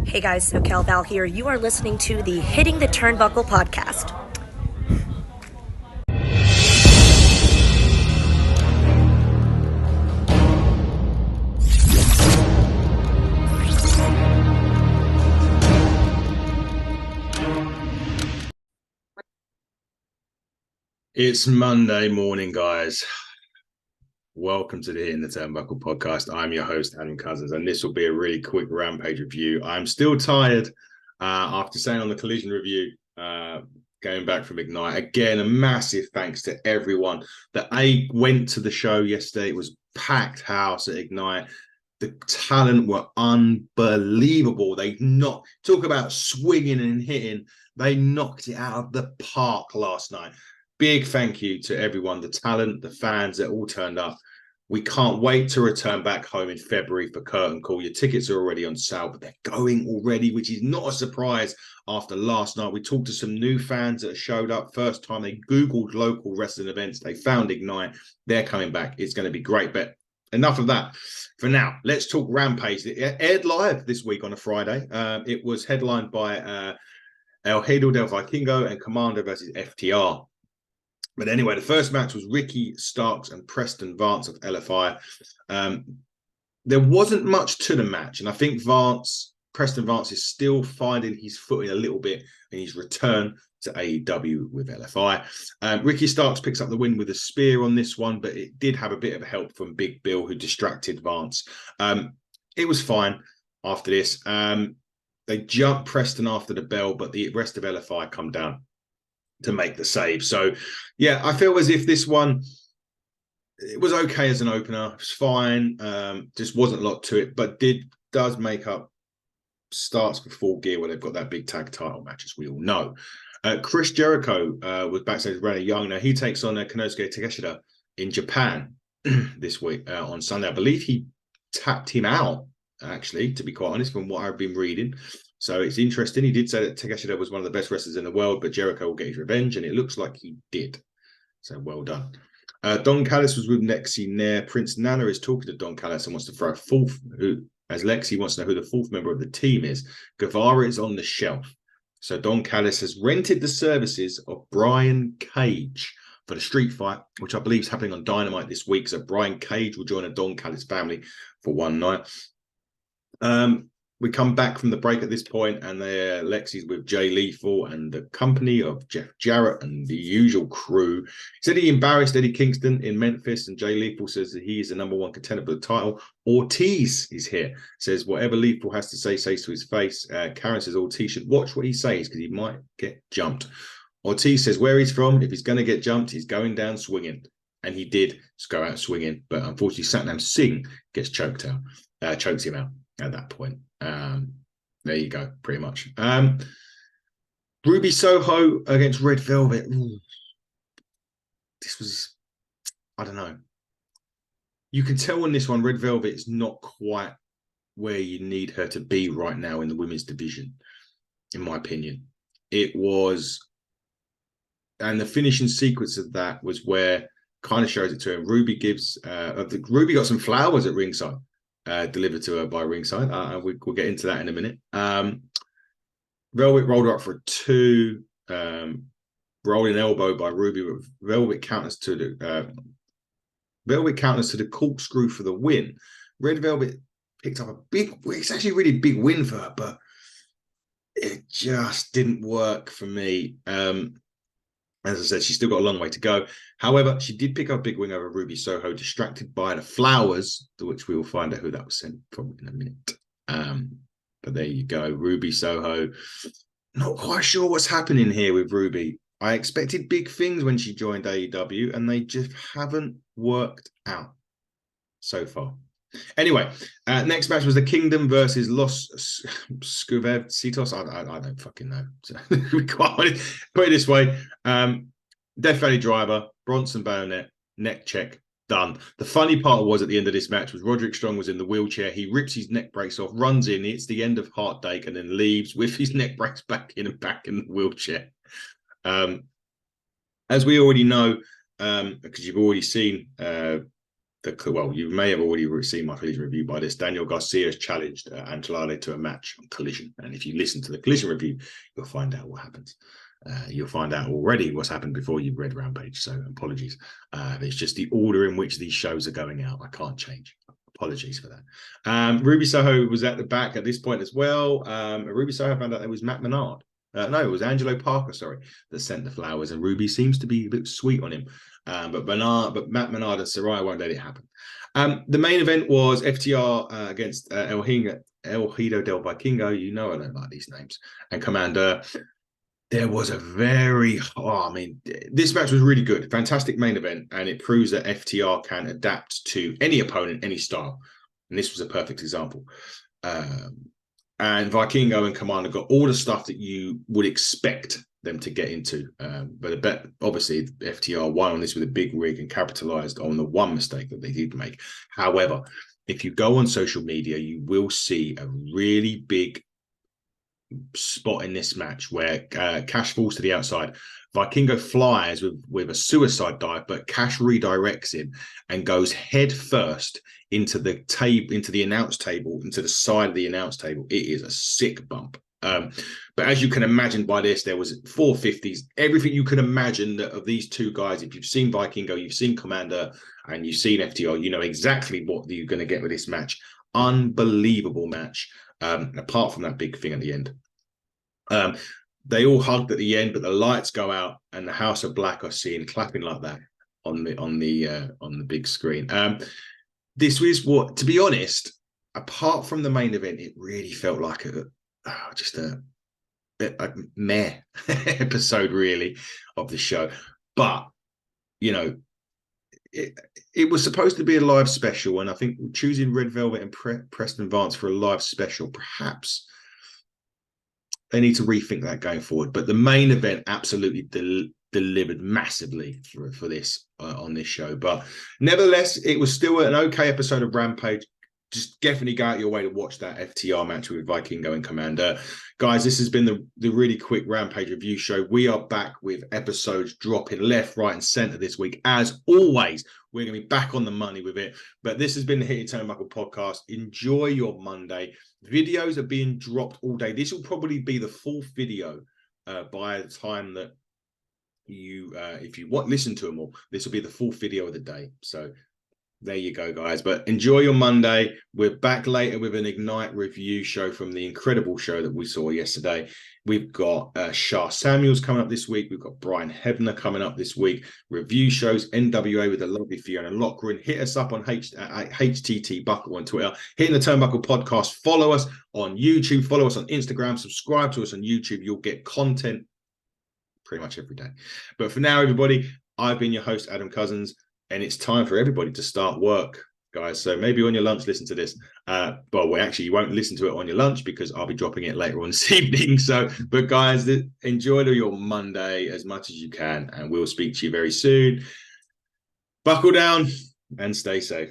Hey guys, SoCal Val here. You are listening to the Hitting the Turnbuckle podcast. It's Monday morning, guys. Welcome to the Hitting the Turnbuckle podcast. I'm your host, Adam Cousins, and this will be a really quick Rampage review. I'm still tired after saying on the collision review, going back from Ignite. Again, a massive thanks to everyone that went to the show yesterday. It was packed house at Ignite. The talent were unbelievable. Talk about swinging and hitting. They knocked it out of the park last night. Big thank you to everyone, the talent, the fans that all turned up. We can't wait to return back home in February for Curtain Call. Your tickets are already on sale, but they're going already, which is not a surprise after last night. We talked to some new fans that showed up. First time they Googled local wrestling events. They found Ignite. They're coming back. It's going to be great. But enough of that. For now, let's talk Rampage. It aired live this week on a Friday. It was headlined by El Hijo del Vikingo and Komander versus FTR. But anyway, the first match was Ricky Starks and Preston Vance of LFI. There wasn't much to the match, and I think Preston Vance is still finding his footing a little bit in his return to AEW with LFI. Ricky Starks picks up the win with a spear on this one, but it did have a bit of help from Big Bill, who distracted Vance. It was fine after this. They jumped Preston after the bell, but the rest of LFI come down to make the save. So, yeah, I feel as if this one, it was okay as an opener. It was fine. Just wasn't a lot to it, but does make up starts for Full Gear where they've got that big tag title match, as we all know. Chris Jericho was backstage with Renee Young. Now, he takes on Konosuke Takeshita in Japan this week on Sunday. I believe he tapped him out, actually, to be quite honest, from what I've been reading. So it's interesting. He did say that Takeshita was one of the best wrestlers in the world, but Jericho will get his revenge, and it looks like he did. So well done. Don Callis was with Lexi Nair. Prince Nana is talking to Don Callis and wants to throw a fourth, as Lexi wants to know who the fourth member of the team is. Guevara is on the shelf. So Don Callis has rented the services of Brian Cage for the street fight, which I believe is happening on Dynamite this week. So Brian Cage will join a Don Callis family for one night. We come back from the break at this point, and Lexi's with Jay Lethal and the company of Jeff Jarrett and the usual crew. He said he embarrassed Eddie Kingston in Memphis, and Jay Lethal says that he is the number one contender for the title. Ortiz is here. Says whatever Lethal has to say, says to his face. Karen says Ortiz should watch what he says because he might get jumped. Ortiz says where he's from, if he's going to get jumped, he's going down swinging. And he did go out swinging, but unfortunately Satnam Singh gets chokes him out at that point. There you go, pretty much. Ruby Soho against Red Velvet. Ooh. This was, I don't know. You can tell on this one, Red Velvet is not quite where you need her to be right now in the women's division, in my opinion. It was, and the finishing sequence of that was where kind of shows it to her. Ruby got some flowers at ringside. Delivered to her by ringside. We'll get into that in a minute. Velvet rolled her up for a 2. Rolling elbow by Ruby. Velvet counters to the corkscrew for the win. Red Velvet picked up it's actually a really big win for her, but it just didn't work for me. As I said, she's still got a long way to go. However, she did pick up a big win over Ruby Soho, distracted by the flowers, to which we will find out who that was sent from in a minute. But there you go, Ruby Soho. Not quite sure what's happening here with Ruby. I expected big things when she joined AEW, and they just haven't worked out so far. Anyway, next match was the Kingdom versus Los Suavecitos. I don't fucking know. So, put it this way. Death Valley Driver, Bronson Bayonet, neck check, done. The funny part was at the end of this match was Roderick Strong was in the wheelchair. He rips his neck brace off, runs in, hits the end of Heart Dake, and then leaves with his neck brace back in the wheelchair. As we already know, because you've already seen well, you may have already seen my collision review by this. Daniel Garcia has challenged Andrade to a match on Collision. And if you listen to the Collision review, you'll find out what happens. You'll find out already what's happened before you've read Rampage. So apologies. It's just the order in which these shows are going out. I can't change. Apologies for that. Ruby Soho was at the back at this point as well. Ruby Soho found out it was Matt Menard. No, it was Angelo Parker, sorry, that sent the flowers. And Ruby seems to be a bit sweet on him. But Matt Menard and Saraya won't let it happen. The main event was FTR against El Hijo del Vikingo. You know I don't like these names. And Komander. There was a this match was really good. Fantastic main event. And it proves that FTR can adapt to any opponent, any style. And this was a perfect example. And Vikingo and Komander got all the stuff that you would expect them to get into. But obviously, FTR won on this with a big rig and capitalized on the one mistake that they did make. However, if you go on social media, you will see a really big spot in this match where Cash falls to the outside. Vikingo flies with a suicide dive, but Cash redirects him and goes head first into the announce table, into the side of the announce table. It is a sick bump. But as you can imagine by this, there was 450s, everything you can imagine that of these two guys. If you've seen Vikingo, you've seen Komander, and you've seen FTR, you know exactly what you're going to get with this match. Unbelievable match. Apart from that big thing at the end. They all hugged at the end, but the lights go out and the House of Black are seen clapping like that on the big screen. This was what, to be honest, apart from the main event, it really felt like just a meh episode really of the show. But you know, it was supposed to be a live special, and I think choosing Red Velvet and Preston Vance for a live special, perhaps they need to rethink that going forward. But the main event absolutely delivered massively for this on this show. But nevertheless, it was still an okay episode of Rampage. Just definitely go out your way to watch that FTR match with Vikingo and Komander. Guys, this has been the really quick Rampage review show. We are back with episodes dropping left, right, and center this week. As always, we're going to be back on the money with it. But this has been the Hitting Turnbuckle podcast. Enjoy your Monday. Videos are being dropped all day. This will probably be the full video by the time that you, if you listen to them all, this will be the full video of the day. So there you go, guys. But enjoy your Monday. We're back later with an Ignite review show from the incredible show that we saw yesterday. We've got Shah Samuels coming up this week. We've got Brian Hebner coming up this week. Review shows, NWA with the lovely Fiona Lochran. Hit us up on HTT Buckle on Twitter. Hitting the Turnbuckle podcast. Follow us on YouTube. Follow us on Instagram. Subscribe to us on YouTube. You'll get content pretty much every day. But for now, everybody, I've been your host, Adam Cousins. And it's time for everybody to start work, guys. So maybe on your lunch, listen to this. You won't listen to it on your lunch because I'll be dropping it later on this evening. But guys, enjoy your Monday as much as you can. And we'll speak to you very soon. Buckle down and stay safe.